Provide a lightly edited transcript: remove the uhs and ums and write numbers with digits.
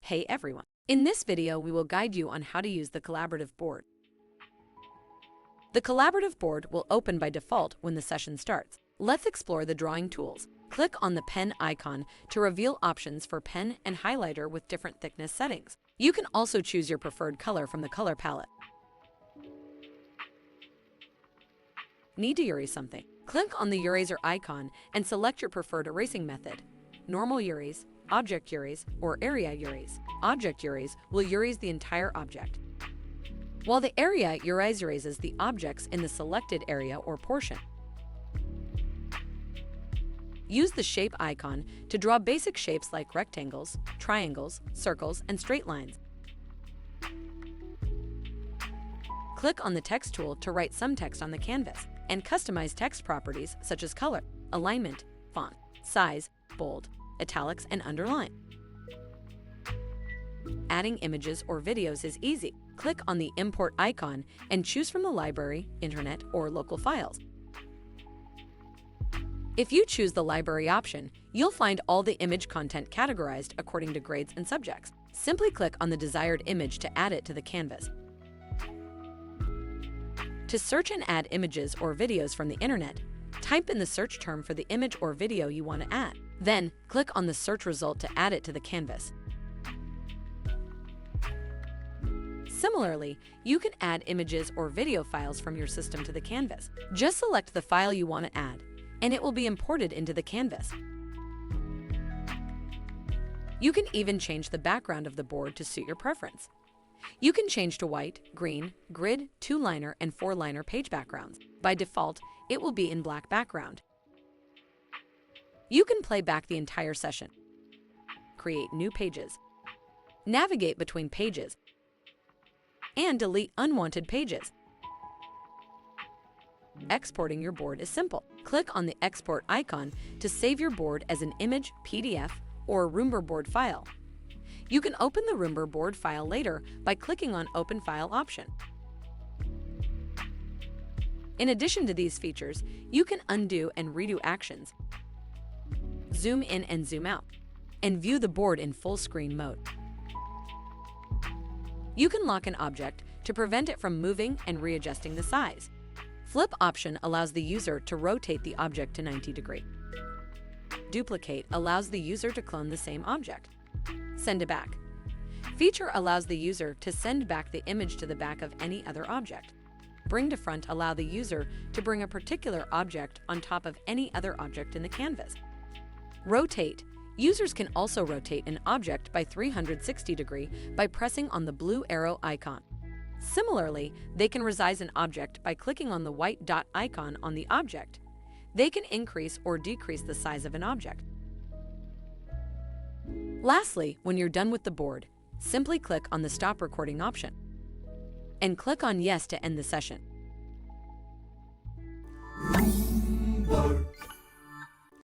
Hey everyone! In this video, we will guide you on how to use the collaborative board. The collaborative board will open by default when the session starts. Let's explore the drawing tools. Click on the pen icon to reveal options for pen and highlighter with different thickness settings. You can also choose your preferred color from the color palette. Need to erase something? Click on the eraser icon and select your preferred erasing method: normal erase, object erase, or area erase. Object erase will erase the entire object, while the area erase erases the objects in the selected area or portion. Use the shape icon to draw basic shapes like rectangles, triangles, circles, and straight lines. Click on the text tool to write some text on the canvas and customize text properties such as color, alignment, font, size, bold, italics, and underline. Adding images or videos is easy. Click on the import icon and choose from the library, internet, or local files. If you choose the library option, you'll find all the image content categorized according to grades and subjects. Simply click on the desired image to add it to the canvas. To search and add images or videos from the internet, type in the search term for the image or video you want to add. Then, click on the search result to add it to the canvas. Similarly, you can add images or video files from your system to the canvas. Just select the file you want to add, and it will be imported into the canvas. You can even change the background of the board to suit your preference. You can change to white, green, grid, 2-liner, and 4-liner page backgrounds. By default, it will be in black background. You can play back the entire session, create new pages, navigate between pages, and delete unwanted pages. Exporting your board is simple. Click on the export icon to save your board as an image, PDF, or Roombr board file. You can open the Roombr board file later by clicking on Open File option. In addition to these features, you can undo and redo actions, zoom in and zoom out, and view the board in full screen mode. You can lock an object to prevent it from moving and readjusting the size. Flip option allows the user to rotate the object to 90 degrees. Duplicate allows the user to clone the same object. Send it back. Feature allows the user to send back the image to the back of any other object. Bring to front allow the user to bring a particular object on top of any other object in the canvas. Rotate. Users can also rotate an object by 360 degrees by pressing on the blue arrow icon. Similarly, they can resize an object by clicking on the white dot icon on the object. They can increase or decrease the size of an object. Lastly, when you're done with the board, simply click on the Stop Recording option and click on Yes to end the session. Roombr.